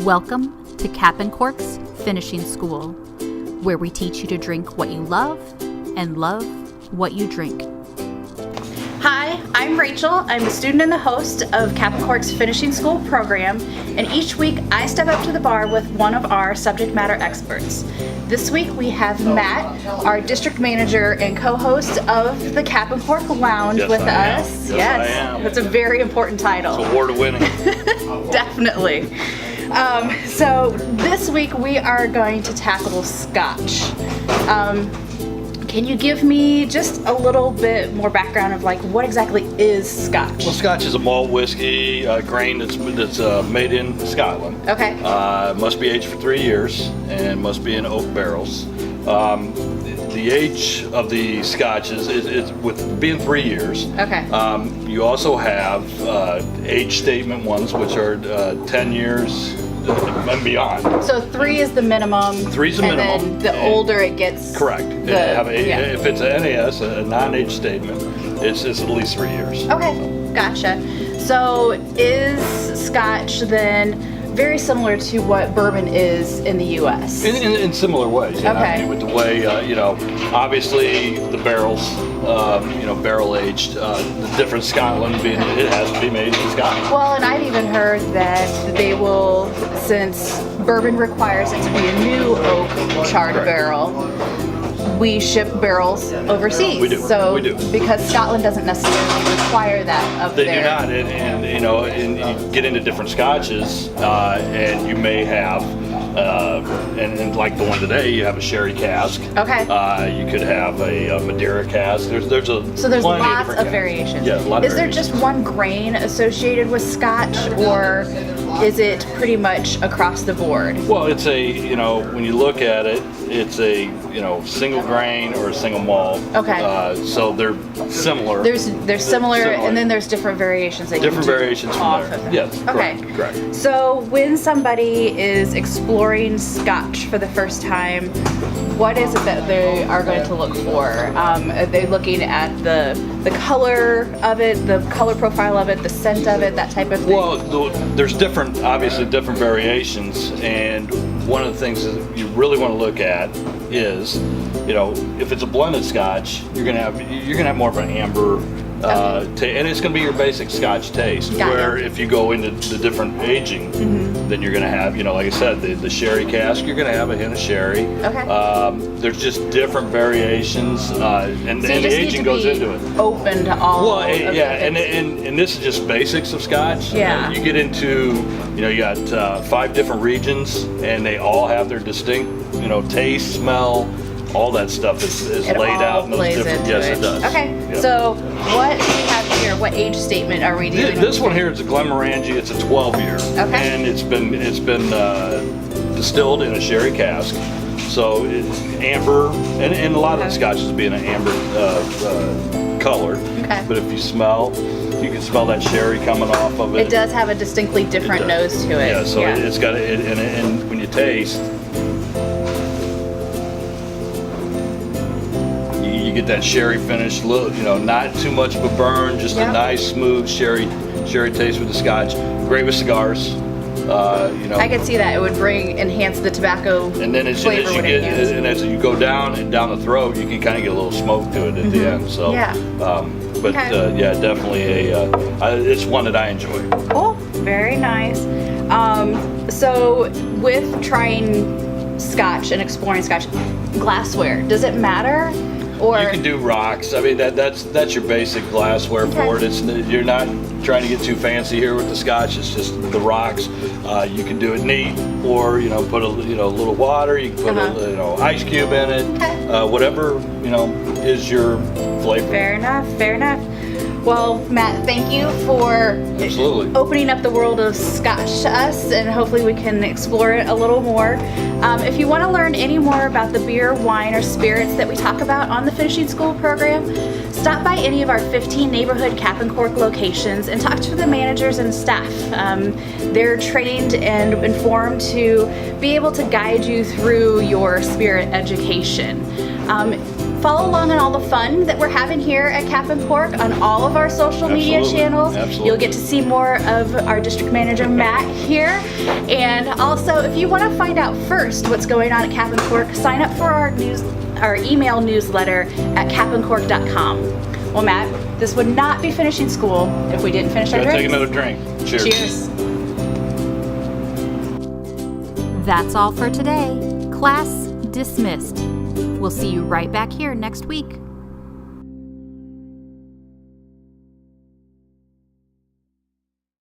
Welcome to Cap and Cork's Finishing School, where we teach you to drink what you love and love what you drink. Hi, I'm Rachel. I'm a student and the host of Cap and Cork's Finishing School program, and each week I step up to the bar with one of our subject matter experts. This week we have Matt, our district manager and co-host of the Cap and Cork Lounge with us. Yes, I am. That's a very important title. It's award-winning. Definitely. So this week we are going to tackle Scotch. Can you give me just a little bit more background of like what exactly is Scotch? Well, Scotch is a malt whiskey grain that's made in Scotland. Okay. Must be aged for 3 years and must be in oak barrels. The age of the Scotch is with being 3 years. Okay. You also have age statement ones, which are 10 years and beyond. So 3 is the minimum. 3 is the minimum. And then the older it gets. Correct. If it's an NAS, a non-age statement, it's at least 3 years. Okay, gotcha. So is Scotch then very similar to what bourbon is in the U.S.? In similar ways, yeah. Okay. I mean, with the way, obviously the barrels, barrel aged, the different Scotland being, it has to be made in Scotland. Well, and I've even heard that they will, since bourbon requires it to be a new oak charred barrel, we ship barrels overseas. We do. So, we do. Because Scotland doesn't necessarily require that of They their... do not, and you get into different Scotches, and you may have, and like the one today, you have a sherry cask. Okay. You could have a Madeira cask. So there's lots of variations. Yeah, a lot of Is there variations. just one grain associated with Scotch, or is it pretty much across the board? Well, it's when you look at it, it's a, single grain or a single malt. Okay. So they're similar. There's similar, and then there's different variations that you Different can do variations from off there. of them. Yes. Okay. Correct. So when somebody is exploring Scotch for the first time, what is it that they are going to look for? Are they looking at the color of it, the color profile of it, the scent of it, that type of thing? Well, there's obviously different variations, and one of the things that you really want to look at is, if it's a blended Scotch, you're gonna have more of an amber, and it's gonna be your basic Scotch taste. Got where it. if you go into the different aging, then you're gonna have, like I said, the sherry cask, you're gonna have a hint of sherry. Okay. There's just different variations, and So the you just aging need to goes be into it. open to all. Well, of yeah, the things. and this is just basics of Scotch. Yeah. You get into, you got 5 different regions, and they all have their distinct, taste, smell, all that stuff is It laid all out in those plays different. into Yes, it. it does. Okay. Yeah. So what do we have here? What age statement are we doing? This one here is a Glenmorangie. It's a 12-year, Okay. and it's been distilled in a sherry cask. So it's amber, and a lot of the Scotches being an amber color. Okay. But if you smell, you can smell that sherry coming off of it. It does have a distinctly different It nose does. to it. Yeah, so it's got and when you taste, you get that sherry finish. Look, not too much of a burn, just a nice smooth sherry taste with the Scotch. Great with cigars. I could see that it would enhance the tobacco And then as flavor. you go down the throat, you can kind of get a little smoke to it at the end. So, Yeah. Definitely it's one that I enjoy. Oh, very nice. So with trying Scotch and exploring Scotch, glassware, does it matter? Or You can do rocks. I mean, that's your basic glassware for it. You're not trying to get too fancy here with the Scotch. It's just the rocks. You can do it neat, or put a little water. You can put a ice cube in it. Okay. Whatever is your flavor. Fair enough. Well, Matt, thank you for Absolutely. opening up the world of Scotch to us, and hopefully we can explore it a little more. If you want to learn any more about the beer, wine, or spirits that we talk about on the Finishing School program, stop by any of our 15 neighborhood Cap and Cork locations and talk to the managers and staff. They're trained and informed to be able to guide you through your spirit education. Follow along on all the fun that we're having here at Cap and Cork on all of our social media Absolutely. channels. Absolutely. You'll get to see more of our district manager Matt here. And also, if you want to find out first what's going on at Cap and Cork, sign up for our email newsletter at capandcork.com. Well, Matt, this would not be finishing school if we didn't finish our Go drinks. take another drink. Cheers. Cheers. That's all for today. Class dismissed. We'll see you right back here next week.